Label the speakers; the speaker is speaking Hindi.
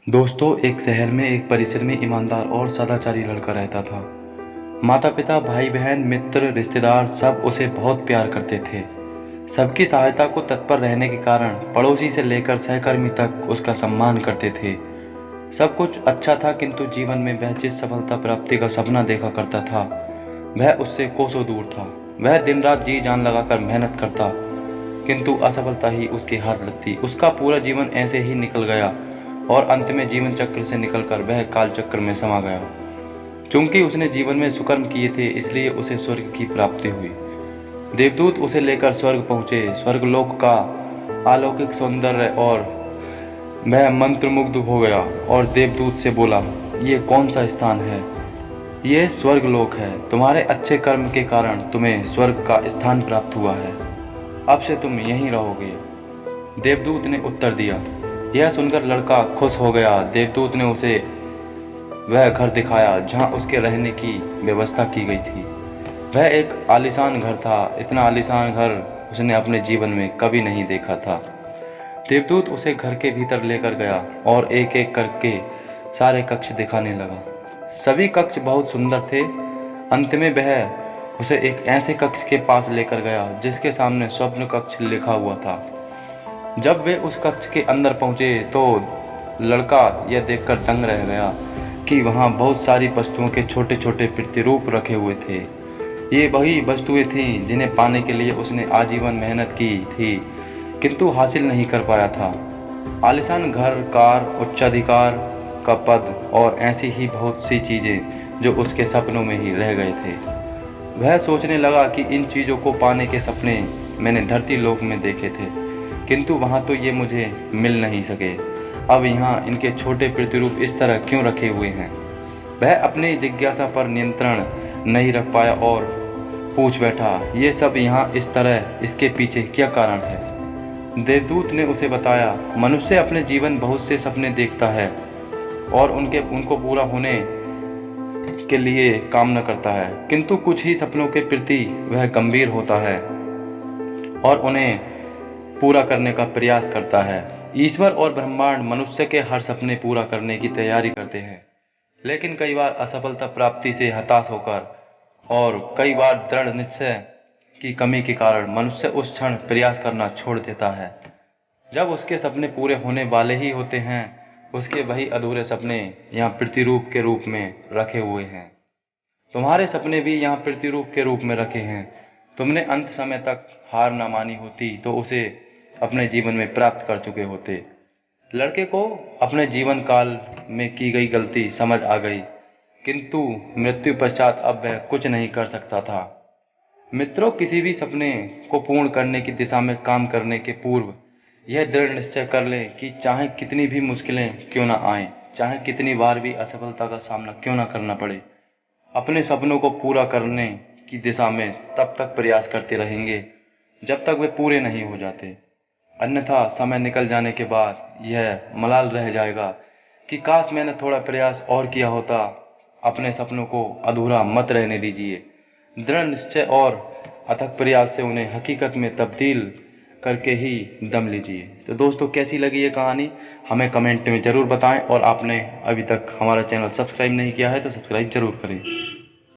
Speaker 1: दोस्तों, एक शहर में एक परिसर में ईमानदार और सदाचारी लड़का रहता था। माता पिता, भाई बहन, मित्र, रिश्तेदार सब उसे बहुत प्यार करते थे। सबकी सहायता को तत्पर रहने के कारण पड़ोसी से लेकर सहकर्मी तक उसका सम्मान करते थे। सब कुछ अच्छा था, किंतु जीवन में वह जिस सफलता प्राप्ति का सपना देखा करता था वह उससे कोसों दूर था। वह दिन रात जी जान लगाकर मेहनत करता, किंतु असफलता ही उसके हाथ लगती। उसका पूरा जीवन ऐसे ही निकल गया और अंत में जीवन चक्र से निकलकर वह काल चक्र में समा गया। चूंकि उसने जीवन में सुकर्म किए थे, इसलिए उसे स्वर्ग की प्राप्ति हुई। देवदूत उसे लेकर स्वर्ग पहुँचे। स्वर्गलोक का अलौकिक सौंदर्य और वह मंत्रमुग्ध हो गया और देवदूत से बोला, ये कौन सा स्थान है? ये स्वर्गलोक है। तुम्हारे अच्छे कर्म के कारण तुम्हें स्वर्ग का स्थान प्राप्त हुआ है। अब से तुम यहीं रहोगे। देवदूत ने उत्तर दिया। यह सुनकर लड़का खुश हो गया। देवदूत ने उसे वह घर दिखाया जहां उसके रहने की व्यवस्था की गई थी। वह एक आलीशान घर था। इतना आलीशान घर उसने अपने जीवन में कभी नहीं देखा था। देवदूत उसे घर के भीतर लेकर गया और एक एक करके सारे कक्ष दिखाने लगा। सभी कक्ष बहुत सुंदर थे। अंत में वह उसे एक ऐसे कक्ष के पास लेकर गया जिसके सामने स्वप्न कक्ष लिखा हुआ था। जब वे उस कक्ष के अंदर पहुंचे तो लड़का यह देखकर दंग रह गया कि वहां बहुत सारी वस्तुओं के छोटे छोटे प्रतिरूप रखे हुए थे। ये वही वस्तुएं थीं जिन्हें पाने के लिए उसने आजीवन मेहनत की थी, किंतु हासिल नहीं कर पाया था। आलीशान घर, कार, उच्चाधिकार का पद और ऐसी ही बहुत सी चीजें जो उसके सपनों में ही रह गए थे। वह सोचने लगा कि इन चीजों को पाने के सपने मैंने धरती लोक में देखे थे, किंतु वहाँ तो ये मुझे मिल नहीं सके। अब यहाँ इनके छोटे प्रतिरूप इस तरह क्यों रखे हुए हैं? वह अपनी जिज्ञासा पर नियंत्रण नहीं रख पाया और पूछ बैठा, ये सब यहाँ इस तरह, इसके पीछे क्या कारण है? देवदूत ने उसे बताया, मनुष्य अपने जीवन बहुत से सपने देखता है और उनको पूरा होने के लिए कामना करता है, किंतु कुछ ही सपनों के प्रति वह गंभीर होता है और उन्हें पूरा करने का प्रयास करता है। ईश्वर और ब्रह्मांड मनुष्य के हर सपने पूरा करने की तैयारी करते हैं, लेकिन कई बार असफलता प्राप्ति से हताश होकर और कई बार दृढ़ निश्चय की कमी के कारण मनुष्य उस क्षण प्रयास करना छोड़ देता है। जब उसके सपने पूरे होने वाले ही होते हैं, उसके वही अधूरे सपने यहाँ प्रतिरूप के रूप में रखे हुए हैं। तुम्हारे सपने भी यहाँ प्रतिरूप के रूप में रखे हैं। तुमने अंत समय तक हार न मानी होती तो उसे अपने जीवन में प्राप्त कर चुके होते। लड़के को अपने जीवन काल में की गई गलती समझ आ गई, किंतु मृत्यु पश्चात अब वह कुछ नहीं कर सकता था। मित्रों, किसी भी सपने को पूर्ण करने की दिशा में काम करने के पूर्व यह दृढ़ निश्चय कर लें कि चाहे कितनी भी मुश्किलें क्यों न आएं, चाहे कितनी बार भी असफलता का सामना क्यों न करना पड़े, अपने सपनों को पूरा करने की दिशा में तब तक प्रयास करते रहेंगे जब तक वे पूरे नहीं हो जाते। अन्यथा समय निकल जाने के बाद यह मलाल रह जाएगा कि काश मैंने थोड़ा प्रयास और किया होता। अपने सपनों को अधूरा मत रहने दीजिए। दृढ़ निश्चय और अथक प्रयास से उन्हें हकीकत में तब्दील करके ही दम लीजिए। तो दोस्तों, कैसी लगी ये कहानी हमें कमेंट में ज़रूर बताएं और आपने अभी तक हमारा चैनल सब्सक्राइब नहीं किया है तो सब्सक्राइब ज़रूर करें।